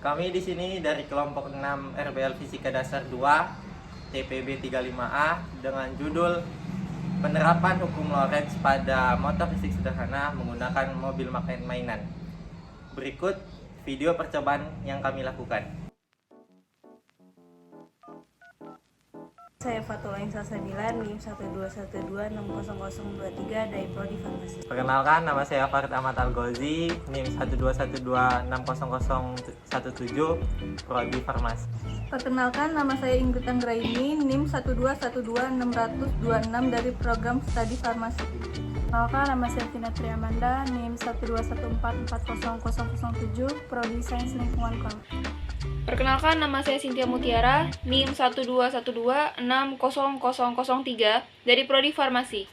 Kami di sini dari kelompok 6 RBL Fisika Dasar 2 TPB 35A dengan judul Penerapan Hukum Lorentz pada Motor Listrik Sederhana Menggunakan Mobil Magnet Mainan. Berikut video percobaan yang kami lakukan. Saya Fatullah Insa Sabila, NIM 1212600023 dari Prodi Farmasi. Perkenalkan, nama saya Farid Ahmad Al-Ghozi, NIM 1212600017, Prodi Farmasi. Perkenalkan, nama saya Ingrid Anggraini, NIM 12126026 dari Program Studi Farmasi. Perkenalkan, nama saya Tina Triamanda, NIM 1214400007, Prodi Sains Lingkungan Kolam. Perkenalkan, nama saya Cynthia Mutiara, NIM 1212600003 dari Prodi Farmasi.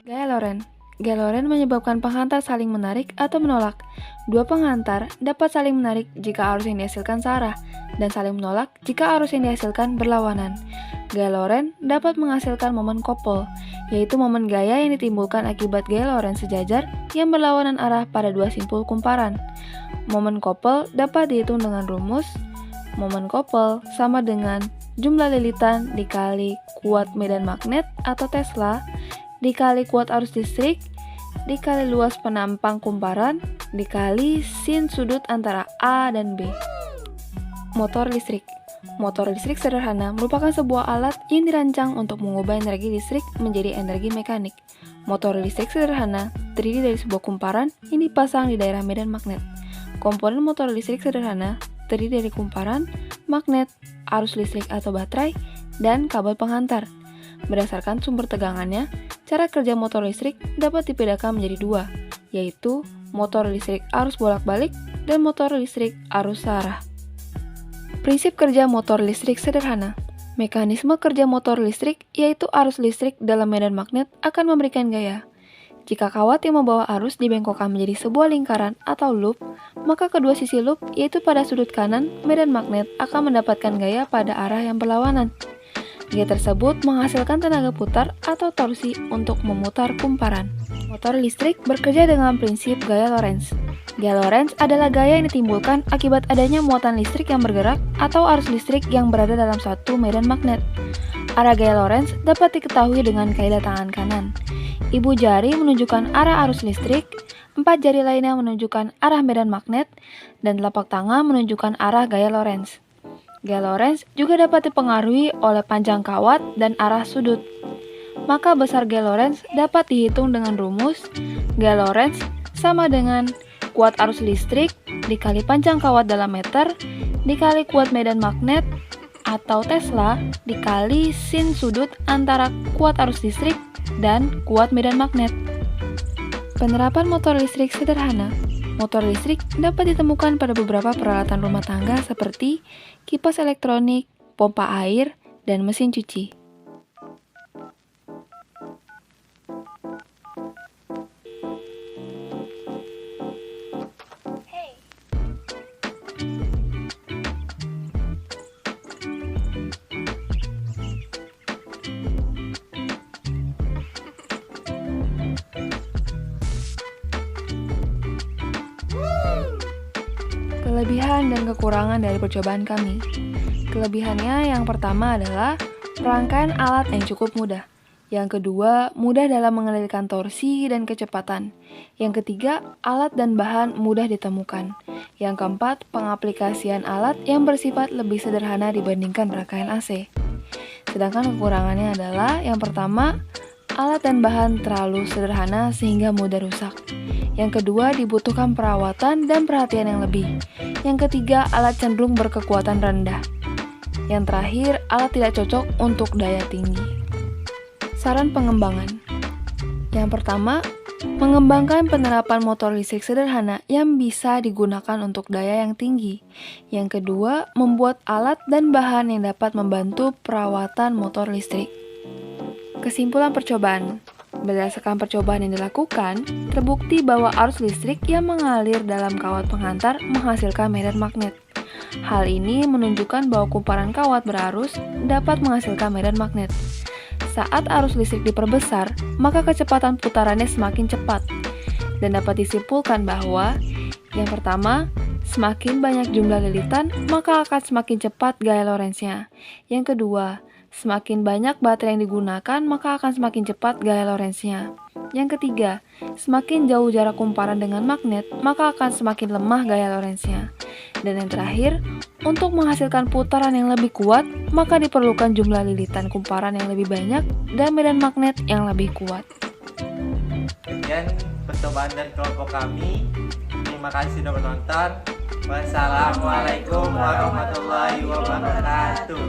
Gaya Lorentz. Gaya Lorentz menyebabkan penghantar saling menarik atau menolak. Dua penghantar dapat saling menarik jika arus yang dihasilkan searah dan saling menolak jika arus yang dihasilkan berlawanan. Gaya Lorentz dapat menghasilkan momen couple, yaitu momen gaya yang ditimbulkan akibat gaya Lorentz sejajar yang berlawanan arah pada dua simpul kumparan. Momen couple dapat dihitung dengan rumus momen couple sama dengan jumlah lilitan dikali kuat medan magnet atau Tesla dikali kuat arus listrik dikali luas penampang kumparan dikali sin sudut antara A dan B. Motor listrik. Motor listrik sederhana merupakan sebuah alat yang dirancang untuk mengubah energi listrik menjadi energi mekanik. Motor listrik sederhana terdiri dari sebuah kumparan yang dipasang di daerah medan magnet. Komponen motor listrik sederhana terdiri dari kumparan, magnet, arus listrik atau baterai, dan kabel penghantar. Berdasarkan sumber tegangannya, cara kerja motor listrik dapat dibedakan menjadi dua, yaitu motor listrik arus bolak-balik dan motor listrik arus searah. Prinsip kerja motor listrik sederhana. Mekanisme kerja motor listrik yaitu arus listrik dalam medan magnet akan memberikan gaya. Jika kawat yang membawa arus dibengkokkan menjadi sebuah lingkaran atau loop, maka kedua sisi loop, yaitu pada sudut kanan, medan magnet akan mendapatkan gaya pada arah yang berlawanan. Gaya tersebut menghasilkan tenaga putar atau torsi untuk memutar kumparan. Motor listrik bekerja dengan prinsip gaya Lorentz. Gaya Lorentz adalah gaya yang ditimbulkan akibat adanya muatan listrik yang bergerak atau arus listrik yang berada dalam satu medan magnet. Arah gaya Lorentz dapat diketahui dengan kaidah tangan kanan. Ibu jari menunjukkan arah arus listrik, 4 jari lainnya menunjukkan arah medan magnet, dan telapak tangan menunjukkan arah gaya Lorentz. Gaya Lorentz juga dapat dipengaruhi oleh panjang kawat dan arah sudut. Maka besar gaya Lorentz dapat dihitung dengan rumus gaya Lorentz sama dengan kuat arus listrik dikali panjang kawat dalam meter dikali kuat medan magnet atau Tesla dikali sin sudut antara kuat arus listrik dan kuat medan magnet. Penerapan motor listrik sederhana. Motor listrik dapat ditemukan pada beberapa peralatan rumah tangga seperti kipas elektronik, pompa air, dan mesin cuci. Kelebihan dan kekurangan dari percobaan kami. Kelebihannya yang pertama adalah rangkaian alat yang cukup mudah. Yang kedua, mudah dalam mengendalikan torsi dan kecepatan. Yang ketiga, alat dan bahan mudah ditemukan. Yang keempat, pengaplikasian alat yang bersifat lebih sederhana dibandingkan rangkaian AC. Sedangkan kekurangannya adalah yang pertama, alat dan bahan terlalu sederhana sehingga mudah rusak. Yang kedua, dibutuhkan perawatan dan perhatian yang lebih. Yang ketiga, alat cenderung berkekuatan rendah. Yang terakhir, alat tidak cocok untuk daya tinggi. Saran pengembangan. Yang pertama, mengembangkan penerapan motor listrik sederhana yang bisa digunakan untuk daya yang tinggi. Yang kedua, membuat alat dan bahan yang dapat membantu perawatan motor listrik. Kesimpulan percobaan. Berdasarkan percobaan yang dilakukan, terbukti bahwa arus listrik yang mengalir dalam kawat penghantar menghasilkan medan magnet. Hal ini menunjukkan bahwa kumparan kawat berarus dapat menghasilkan medan magnet. Saat arus listrik diperbesar, maka kecepatan putarannya semakin cepat. Dan dapat disimpulkan bahwa yang pertama, semakin banyak jumlah lilitan, maka akan semakin cepat gaya Lorentz-nya. Yang kedua, semakin banyak baterai yang digunakan, maka akan semakin cepat gaya Lorentz-nya. Yang ketiga, semakin jauh jarak kumparan dengan magnet, maka akan semakin lemah gaya Lorentz-nya. Dan yang terakhir, untuk menghasilkan putaran yang lebih kuat, maka diperlukan jumlah lilitan kumparan yang lebih banyak dan medan magnet yang lebih kuat. Sekian percobaan dari kelompok kami. Terima kasih sudah menonton. Wassalamualaikum warahmatullahi wabarakatuh.